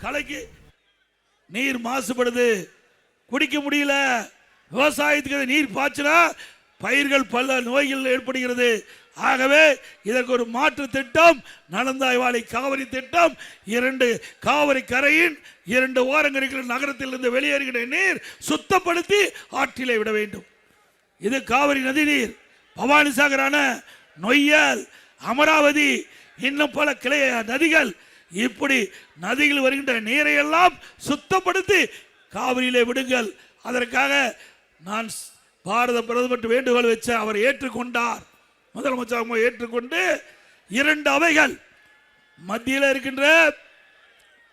கலைக்கு நீர் மாசுபடுது, குடிக்க முடியல. விவசாயத்துக்கு நீர் பாய்ச்சினா பயிர்கள் பல நோய்கள் ஏற்படுகிறது. ஆகவே இதற்கு ஒரு மாற்று திட்டம் நலந்தாய்வாளி காவிரி திட்டம். 2 காவிரி கரையின் 2 ஓரங்களில் நகரத்தில் இருந்து வெளியேறுகிற நீர் சுத்தப்படுத்தி ஆற்றிலே விட வேண்டும். இது காவிரி நதி நீர். பவானிசாகர் அணை, நொய்யல், அமராவதி, இன்னும் பல கிளை நதிகள், இப்படி நதிகள் வருகின்ற நீரை எல்லாம் சுத்தப்படுத்தி காவிரியிலே விடுங்கள். அதற்காக நான் பாரத பிரதமர் வேண்டுகோள் வச்ச அவர் ஏற்றுக்கொண்டார். முதலமைச்சர் ஏற்றுக்கொண்டு 2 அவைகள் மத்தியில் இருக்கின்ற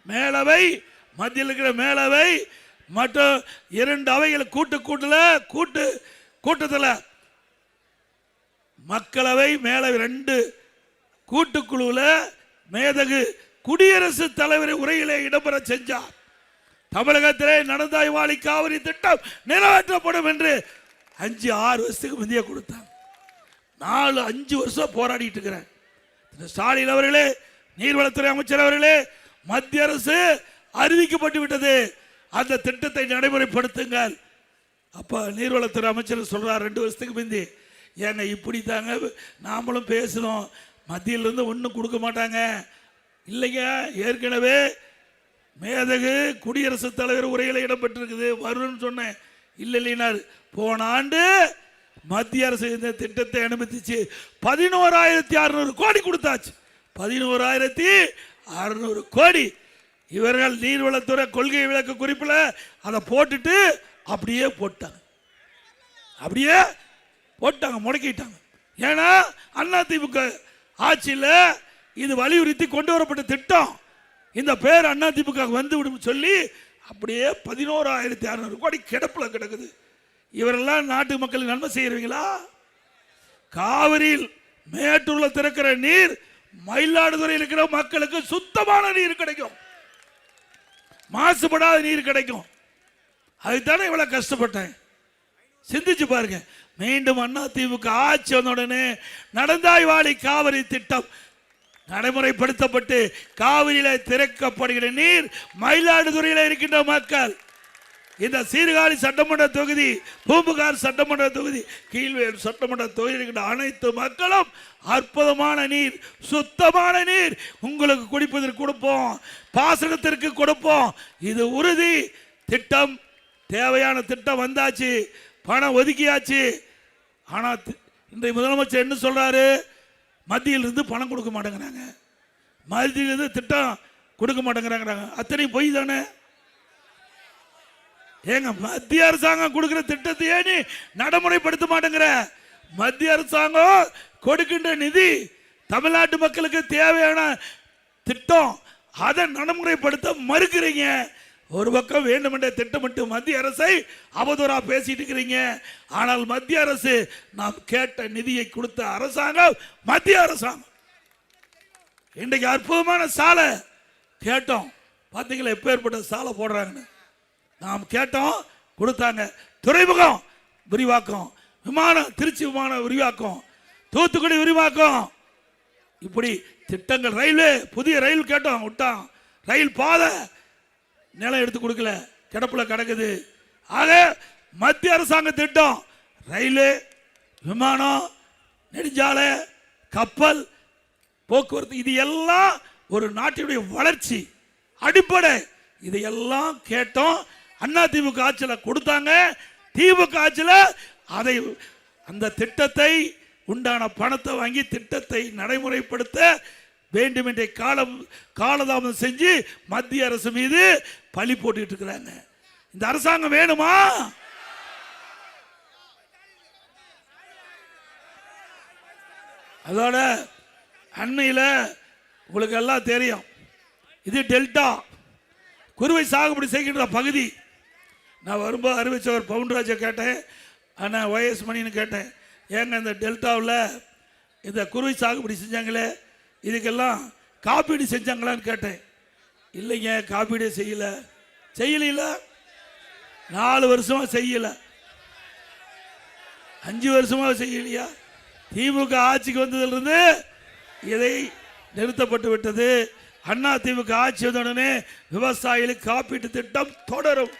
மேலவை, மத்தியில் இருக்கிற மேலவை மற்றும் 2 அவைகள் கூட்டத்தில் மக்களவை மேலவை 2 கூட்டுக்குழுவில் மேதகு குடியரசுத் தலைவர் உரையிலே இடம்பெற செஞ்சார். தமிழகத்திலே நலந்தாய்வாளி காவிரி திட்டம் நிறைவேற்றப்படும் என்று 5-6 வருஷத்துக்கு முந்தைய கொடுத்தாங்க. 4-5 வருஷம் போராடிட்டு இருக்கிறேன். ஸ்டாலின் அவர்களே, நீர்வளத்துறை அமைச்சர் அவர்களே, மத்திய அரசு அறிவிக்கப்பட்டு விட்டது, அந்த திட்டத்தை நடைமுறைப்படுத்துங்கள். அப்ப நீர்வளத்துறை அமைச்சர் சொல்றார் 2 வருஷத்துக்கு முந்தி, ஏங்க இப்படி தாங்க நாமளும் பேசணும், மத்தியிலிருந்து ஒன்றும் கொடுக்க மாட்டாங்க. இல்லைங்க, ஏற்கனவே மேதகு குடியரசுத் தலைவர் உரையில் இடம்பெற்றிருக்குது, வரும்னு சொன்னேன். இல்லைனார். போன ஆண்டு மத்திய அரசு இந்த திட்டத்தை அனுமதிச்சு 11,600 கோடி கொடுத்தாச்சு. 11,600 கோடி. இவர்கள் நீர்வளத்துறை கொள்கை விளக்க குறிப்பில் அதை போட்டுட்டு அப்படியே போட்டாங்க, முடக்கிட்டாங்க. ஏன்னா அதிமுக ஆட்சியில் இது வலியுறுத்தி கொண்டு வரப்பட்ட திட்டம். இந்த பேர் அதிமுக வந்து விடும் சொல்லி அப்படியே 11,600 கோடி கிடப்பில் கிடக்குது. இவரெல்லாம் நாட்டு மக்களுக்கு நன்மை செய்யறீங்களா? காவிரியில் மேட்டூர்ல திறக்கிற நீர் மயிலாடுதுறையில் இருக்கிற மக்களுக்கு சுத்தமான நீர் கிடைக்கும், மாசுபடாத நீர் கிடைக்கும். அதுதானே இவ்வளவு கஷ்டப்பட்டேன். சிந்திச்சு பாருங்க. மீண்டும் அதிமுக ஆட்சி வந்த உடனே நலந்தாய்வாளி காவிரி திட்டம் நடைமுறைப்படுத்தப்பட்டு காவிரியில திறக்கப்படுகிற நீர் மயிலாடுதுறையில் இருக்கின்ற மக்கள், இந்த சீர்காழி சட்டமன்ற தொகுதி, பூம்புகார் சட்டமன்ற தொகுதி, கீழ்வேல் சட்டமன்ற தொகுதி இருக்கின்ற அனைத்து மக்களும் அற்புதமான நீர், சுத்தமான நீர் உங்களுக்கு குடிப்பதற்கு கொடுப்போம், பாசனத்திற்கு கொடுப்போம். இது உறுதி. திட்டம் தேவையான திட்டம் வந்தாச்சு, பணம் ஒதுக்கியாச்சு. ஆனால் இன்றைய முதலமைச்சர் என்ன சொல்றாரு? மத்தியிலிருந்து பணம் கொடுக்க மாட்டேங்கிறாங்க, மத்தியிலிருந்து திட்டம் கொடுக்க மாட்டேங்கிறாங்க. அத்தனை பொய் தானே? ஏங்க, மத்திய அரசாங்கம் கொடுக்கிற திட்டத்தையே நீ நடைமுறைப்படுத்த மாட்டேங்கிற. மத்திய அரசாங்கம் கொடுக்கின்ற நிதி தமிழ்நாட்டு மக்களுக்கு தேவையான திட்டம், அதை நடைமுறைப்படுத்த மறுக்கிறீங்க. ஒரு பக்கம் வேண்டுமென்றே திட்டமிட்டு மத்திய அரசை அவதூறா பேசிட்டு இருக்கிறீங்க. ஆனால் மத்திய அரசு நாம் கேட்ட நிதியை கொடுத்த அரசாங்கம் மத்திய அரசாங்கம். இன்றைக்கு அற்புதமான சாலை கேட்டோம், பார்த்தீங்களா எப்பேற்பட்ட சாலை போடுறாங்கன்னு. நாம் கேட்டோம், கொடுத்தாங்க. துறைமுகம் விரிவாக்கம், விமானம், திருச்சி விமானம் விரிவாக்கம், தூத்துக்குடி விரிவாக்கம், இப்படி திட்டங்கள். ரயில்வே புதிய ரயில் கேட்டோம், விட்டான். ரயில் பாதை நிலம் எடுத்து கொடுக்கல, கிடப்புல கிடக்குது. ஆக மத்திய அரசாங்க திட்டம் ரயிலு, விமானம், நெடுஞ்சாலை, கப்பல் போக்குவரத்து, இது எல்லாம் ஒரு நாட்டினுடைய வளர்ச்சி அடிப்படை. இதையெல்லாம் கேட்டோம். அதிமுக ஆட்சியில் கொடுத்தாங்க. திமுக ஆட்சியில் அதை அந்த திட்டத்தை உண்டான பணத்தை வாங்கி திட்டத்தை நடைமுறைப்படுத்த வேண்டும் என்ற காலதாமதம் செஞ்சு மத்திய அரசு மீது பழி போட்டுட்டு இருக்கிறாங்க. இந்த அரசாங்கம் வேணுமா? அதோட அண்மையில் உங்களுக்கு எல்லாம் தெரியும், இது டெல்டா குறுவை சாகுபடி செய்கின்ற பகுதி. நான் வரும்போது அறிவிச்சவர் பவுன்ராஜை கேட்டேன், ஆனால் ஒய்எஸ் மணின்னு கேட்டேன், ஏங்க இந்த டெல்டாவில் இந்த குறுவை சாகுபடி செஞ்சாங்களே இதுக்கெல்லாம் காப்பீடு செஞ்சாங்களான்னு கேட்டேன். இல்லைங்க, காப்பீடே செய்யல. 4 வருஷமா செய்யல, 5 வருஷமா செய்யலையா? திமுக ஆட்சிக்கு வந்ததிலிருந்து இதை நிறுத்தப்பட்டு விட்டது. அதிமுக ஆட்சி வந்தவுடனே விவசாயிகளுக்கு காப்பீட்டு திட்டம் தொடரும்.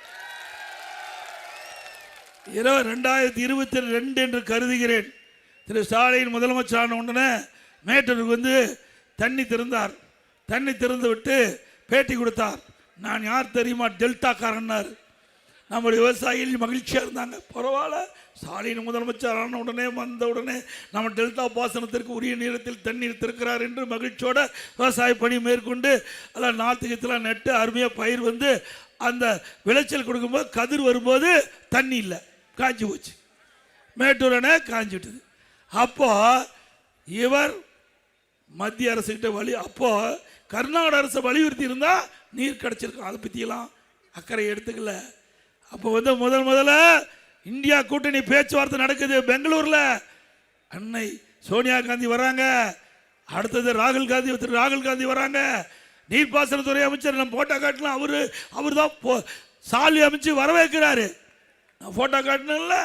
2022 என்று கருதுகிறேன். திரு ஸ்டாலின் முதலமைச்சரான உடனே மேட்டூருக்கு வந்து தண்ணி திறந்தார். தண்ணி திறந்து விட்டு பேட்டி கொடுத்தார். நான் யார் தெரியுமா? டெல்டாக்காரன்னார். நம்முடைய விவசாயிகள் மகிழ்ச்சியாக இருந்தாங்க. பரவாயில்ல, ஸ்டாலின் முதலமைச்சரான உடனே வந்த உடனே நம்ம டெல்டா பாசனத்திற்கு உரிய நேரத்தில் தண்ணீர் திறக்கிறார் என்று மகிழ்ச்சியோட விவசாய பணி மேற்கொண்டு அதெல்லாம் நாற்றுக்கெல்லாம் நட்டு அருமையாக பயிர் வந்து அந்த விளைச்சல் கொடுக்கும்போது கதிர் வரும்போது தண்ணி இல்லை, காஞ்சி போச்சு. மேட்டூர் அணை காஞ்சி விட்டது. அப்போ இவர் மத்திய அரசுகிட்ட அப்போ கர்நாடக அரசை வலியுறுத்தி இருந்தால் நீர் கிடைச்சிருக்கும். அதை பற்றியெல்லாம் அக்கறை எடுத்துக்கல. அப்போ வந்து முதல்ல இந்தியா கூட்டணி பேச்சுவார்த்தை நடக்குது பெங்களூர்ல. அன்னை சோனியா காந்தி வராங்க. அடுத்தது ராகுல் காந்தி வராங்க. நீர்ப்பாசனத்துறை அமைச்சர் நம்ம போட்டோ காட்டலாம். அவரு தான் சாலி அமைச்சு வரவேற்கிறாரு. நான் போட்டோ காட்டணும்ல.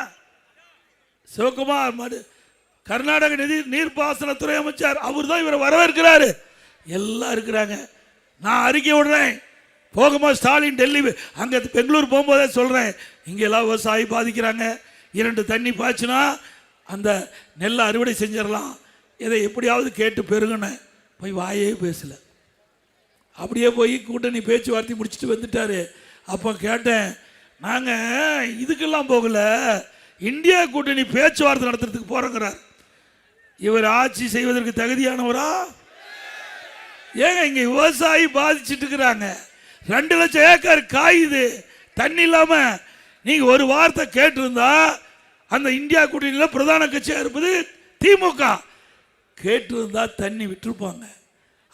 சிவகுமார் கர்நாடக நீர்ப்பாசனத்துறை அமைச்சர் அவர் தான் இவரை வரவேற்கிறாரு. எல்லாம் இருக்கிறாங்க. நான் அறிக்கை விடுறேன். போகும்போது ஸ்டாலின் டெல்லி அங்கே பெங்களூர் போகும்போதே சொல்கிறேன், இங்கெல்லாம் விவசாயி பாதிக்கிறாங்க. 2 தண்ணி பாய்ச்சுனா அந்த நெல்லை அறுவடை செஞ்சிடலாம். இதை எப்படியாவது கேட்டு பெருகினேன். போய் வாயே பேசலை. அப்படியே போய் கூட்டணி பேச்சுவார்த்தை முடிச்சுட்டு வந்துட்டாரு. அப்போ கேட்டேன், நாங்கள் இதுக்கெல்லாம் போகல, இந்தியா கூட்டணி பேச்சுவார்த்தை நடத்துறதுக்கு போகிறோங்கிறார். இவர் ஆட்சி செய்வதற்கு தகுதியானவரா? ஏங்க இங்கே விவசாயி பாதிச்சுட்டு இருக்கிறாங்க. 2 லட்சம் ஏக்கர் காயுது தண்ணி இல்லாம. நீங்க ஒரு வார்த்தை கேட்டிருந்தா அந்த இந்தியா கூட்டணியில் பிரதான கட்சியாக இருப்பது திமுக கேட்டிருந்தா தண்ணி விட்டுருப்பாங்க.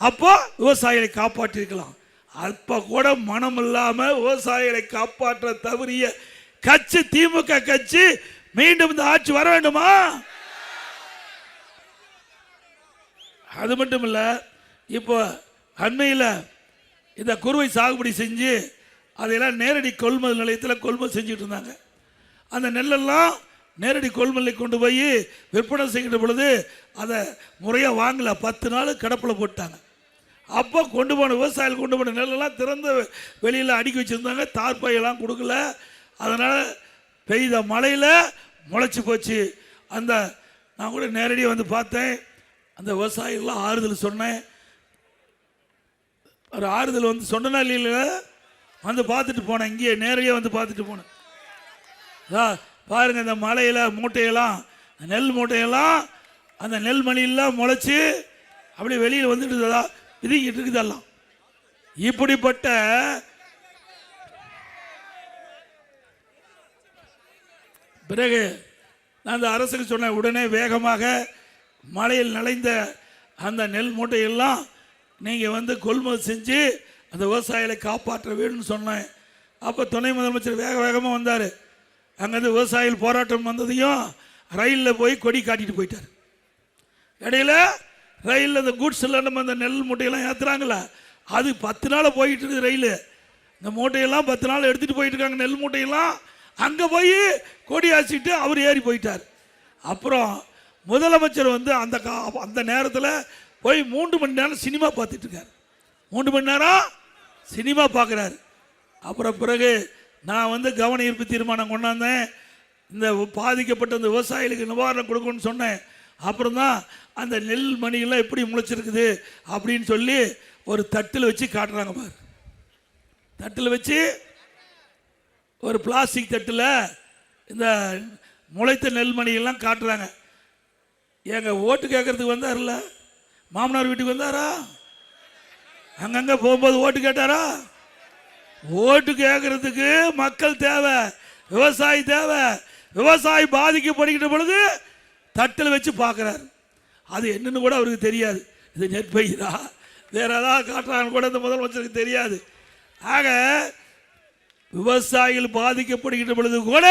அப்போ விவசாயிகளை காப்பாற்றிருக்கலாம். அப்ப கூட மனம் இல்லாம விவசாயிகளை காப்பாற்ற தவறிய கட்சி திமுக கட்சி. மீண்டும் இந்த ஆட்சி வர வேண்டுமா? அது மட்டும் இல்ல, இப்போ அண்மையில் இந்த குறுவை சாகுபடி செஞ்சு அதையெல்லாம் நேரடி கொள்முதல் நிலையத்தில் கொள்முதல் செஞ்சுட்டு இருந்தாங்க. அந்த நெல்லெல்லாம் நேரடி கொள்முதலை கொண்டு போய் விற்பனை செய்கிற பொழுது அதை முறையாக வாங்கலை. 10 நாள் கிடப்பில் போட்டாங்க. அப்போ கொண்டு போன விவசாயிகள் கொண்டு போன நெல்லெல்லாம் திறந்த வெளியில் அடுக்கி வச்சுருந்தாங்க. தார்பாயெல்லாம் கொடுக்கல. அதனால் பெய்த மழையில் முளைச்சி போச்சு. அந்த நான் கூட நேரடியாக வந்து பார்த்தேன். அந்த விவசாயிகள்லாம் ஆறுதல் சொன்னேன். ஒரு ஆறுதல் வந்து சொன்னா இல்லையில வந்து பார்த்துட்டு போனேன். இங்கேயே நேரடியாக வந்து பார்த்துட்டு போனேன். பாருங்க, இந்த மலையில் மூட்டையெல்லாம் நெல் மூட்டையெல்லாம் அந்த நெல் மணியெல்லாம் முளைச்சி அப்படி வெளியில் வந்துட்டு இதுங்கிட்டு இருக்குதெல்லாம். இப்படிப்பட்ட பிறகு நான் அந்த அரசுக்கு சொன்னேன், உடனே வேகமாக மழையில் நனைந்த அந்த நெல் மூட்டையெல்லாம் நீங்கள் வந்து கொள்முதல் செஞ்சு அந்த விவசாயிகளை காப்பாற்ற வேணும்னு சொன்னேன். அப்போ துணை முதலமைச்சர் வேகமாக வந்தார். அங்கேருந்து விவசாயிகள் போராட்டம் வந்ததையும் ரயிலில் போய் கொடி காட்டிட்டு போயிட்டார். இடையில ரயிலில் அந்த கூட்ஸ் எல்லாம் நம்ம அந்த நெல் மூட்டையெல்லாம் ஏற்றுறாங்களா, அது 10 நாள் போயிட்டு இருக்குது ரயில். இந்த மூட்டையெல்லாம் 10 நாள் எடுத்துகிட்டு போயிட்டு இருக்காங்க. நெல் மூட்டையெல்லாம் அங்கே போய் கொடி ஆச்சிட்டு அவர் ஏறி போயிட்டார். அப்புறம் முதலமைச்சர் வந்து அந்த நேரத்தில் போய் 3 மணி நேரம் சினிமா பார்த்துட்டு இருக்கார். 3 மணி நேரம் சினிமா பார்க்குறாரு. அப்புறம் பிறகு நான் வந்து கவன ஈர்ப்பு தீர்மானம் கொண்டாந்தேன். இந்த பாதிக்கப்பட்ட அந்த விவசாயிகளுக்கு நிவாரணம் கொடுக்கணும்னு சொன்னேன். அப்புறம் தான் அந்த நெல் மணியெல்லாம் எப்படி முளைச்சிருக்குது அப்படின்னு சொல்லி ஒரு தட்டில் வச்சு காட்டுறாங்க பாரு. தட்டில் வச்சு ஒரு பிளாஸ்டிக் தட்டில் இந்த முளைத்த நெல்மணியெல்லாம் காட்டுறாங்க. எங்க ஓட்டு கேட்கறதுக்கு வந்தார்ல, மாமனார் வீட்டுக்கு வந்தாரா? அங்கங்கே போகும்போது ஓட்டு கேட்டாரா? ஓட்டு கேட்கறதுக்கு மக்கள் தேவை, விவசாயி தேவை. விவசாயி பாதிக்கப்படுகின்ற பொழுது தட்டில் வச்சு பார்க்குறாரு. அது என்னன்னு கூட அவருக்கு தெரியாது. இது நெற்பயிரா வேற ஏதாவது காட்டுறாங்கன்னு கூட இந்த முதலமைச்சருக்கு தெரியாது. ஆக விவசாயிகள் பாதிக்கப்படுகின்ற பொழுது கூட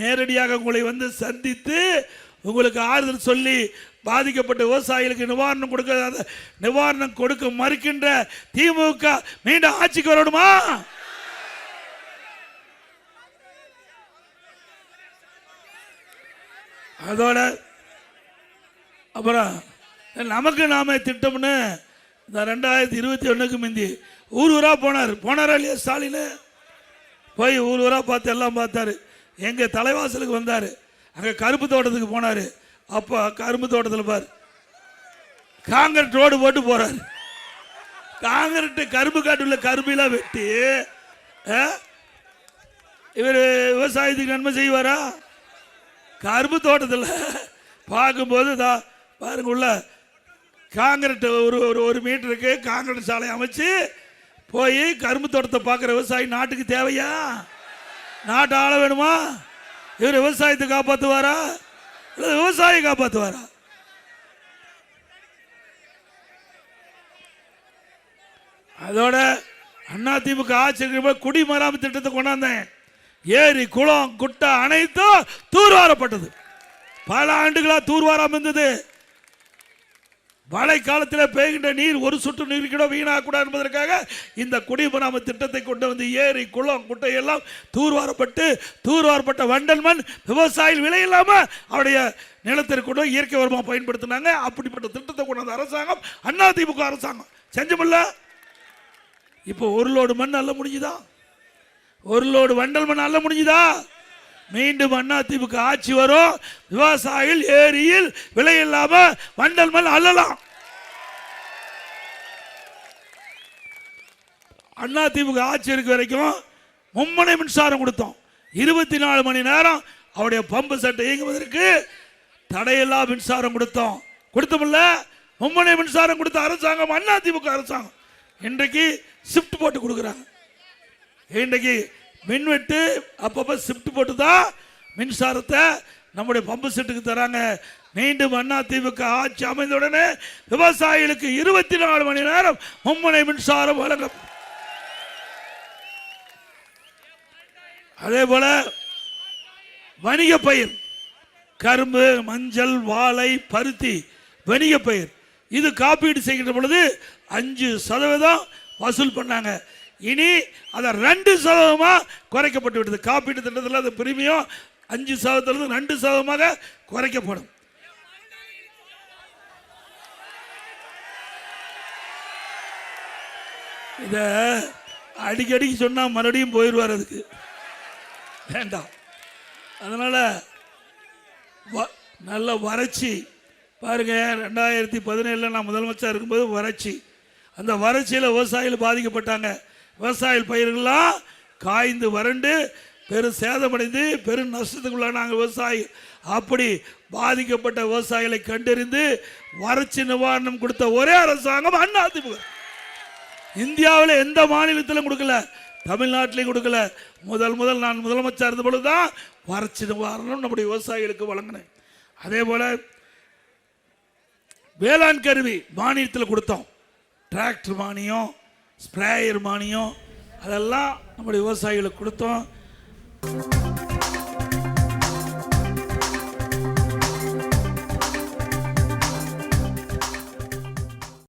நேரடியாக உங்களை வந்து சந்தித்து உங்களுக்கு ஆறுதல் சொல்லி பாதிக்கப்பட்ட விவசாயிகளுக்கு நிவாரணம் கொடுக்க மறுக்கின்ற திமுக மீண்டும் ஆட்சிக்கு வரணுமா? அதோட அப்புறம் நமக்கு நாம திட்டம்னு இந்த 2021க்கு முந்தி ஊர் ஊரா போனாரா இல்லையா ஸ்டாலின்? போய் ஊர் ஊரா பார்த்து எல்லாம் பார்த்தாரு. எங்க தலைவாசலுக்கு வந்தாரு, அங்க கரும்பு தோட்டத்துக்கு போனாரு. அப்போ கரும்பு தோட்டத்தில் பாரு காங்கிரட் ரோடு போட்டு போறாரு. காங்கிரட் கரும்பு காட்டுள்ள கரும்பெல்லாம் வெட்டி இவர் விவசாயத்துக்கு நன்மை செய்வாரா? கரும்பு தோட்டத்தில் பார்க்கும்போது தான் பாருங்க, உள்ள காங்கிரட் ஒரு மீட்டருக்கு காங்கிரட் சாலை அமைச்சு போய் கரும்பு தோட்டத்தை பார்க்குற விவசாயி நாட்டுக்கு தேவையா? நாட்டை ஆள வேணுமா? இவர் விவசாயத்தை காப்பாற்றுவாரா இல்லை விவசாயி காப்பாற்றுவாரா? அதோட அதிமுக ஆட்சி குடிமராமத்து திட்டத்தை கொண்டாந்தேன். ஏரி குளம் குட்டை அனைத்தும் தூர்வாரப்பட்டது. பல ஆண்டுகளா தூர்வாராம இருந்தது. மழை காலத்தில் பெய்கின்ற நீர் ஒரு சொட்டு நீர் கூட வீணாகக்கூடாது என்பதற்காக இந்த குடிமராமத்து திட்டத்தை கொண்டு வந்து ஏரி குளம் குட்டை எல்லாம் தூர்வாரப்பட்ட வண்டல் மண் விவசாயிகள் விலை இல்லாம அவருடைய நிலத்திற்கு கொண்டு இயற்கை உரமாக பயன்படுத்தினாங்க. அப்படிப்பட்ட திட்டத்தை கொண்டு வந்த அரசாங்கம் அதிமுக அரசாங்கம் செஞ்சமில்ல. இப்போ ஒரு லோடு மண் அல்ல முடிஞ்சுதா? ஒரு லோடு வண்டல் மண் அல்ல முடிஞ்சுதா? மீண்டும் அதிமுக ஆட்சி வரும், விவசாயிகள் ஏரியில் விலை இல்லாம வண்டல் மண் அள்ளலாம். அதிமுக ஆட்சி இருக்க வரைக்கும் மும்முனை மின்சாரம் கொடுத்தோம். 24 மணி நேரம் அவருடைய பம்பு செட்டை இயங்குவதற்கு தடையில்லா மின்சாரம் கொடுத்தோம்ல. மும்முனை மின்சாரம் கொடுத்த அரசாங்கம் அதிமுக அரசாங்கம். இன்றைக்கு ஷிஃப்ட் போட்டு கொடுக்குறாங்க. இன்றைக்கு மின்வெட்டு அப்பப்போ ஷிஃப்ட் போட்டு தான் மின்சாரத்தை நம்முடைய பம்பு செட்டுக்கு தராங்க. மீண்டும் அதிமுக ஆட்சி அமைந்த உடனே விவசாயிகளுக்கு 24 மணி நேரம் மும்முனை மின்சாரம் வழங்கும். அதே போல வணிக பயிர் கரும்பு, மஞ்சள், வாழை, பருத்தி வணிக பயிர் இது காப்பீடு செய்கின்ற பொழுது 5% வசூல் பண்ணாங்க. இனி அதை 2% குறைக்கப்பட்டு விட்டது. காப்பீட்டு திட்டத்தில் அது பிரீமியம் 5% 2% குறைக்கப்படும். இத அடிக்கடிக்கு சொன்னா மறுபடியும் போயிடுவார், அதுக்கு வேண்டாம். அதனால நல்ல வறட்சி பாருங்க. 2017 நான் முதலமைச்சர் இருக்கும்போது வறட்சி, அந்த வறட்சியில் விவசாயிகள் பாதிக்கப்பட்டாங்க. விவசாய பயிர்கள்லாம் காய்ந்து வறண்டு பெரும் சேதமடைந்து பெரும் நஷ்டத்துக்குள்ளானாங்க விவசாயி. அப்படி பாதிக்கப்பட்ட விவசாயிகளை கண்டறிந்து வறட்சி நிவாரணம் கொடுத்த ஒரே அரசாங்கம் அதிமுக. இந்தியாவில் எந்த மாநிலத்திலும் கொடுக்கல, தமிழ்நாட்டிலையும் கொடுக்கல. முதல் நான் முதலமைச்சர் இருந்த பொழுதுதான் வறட்சி நிவாரணம் நம்முடைய விவசாயிகளுக்கு வழங்கினேன். அதே போல வேளாண் கருவி மானியத்தில் கொடுத்தோம். டிராக்டர் மானியம், ஸ்ப்ரேயர் மானியம், அதெல்லாம் நம்முடைய விவசாயிகளுக்கு கொடுத்தோம்.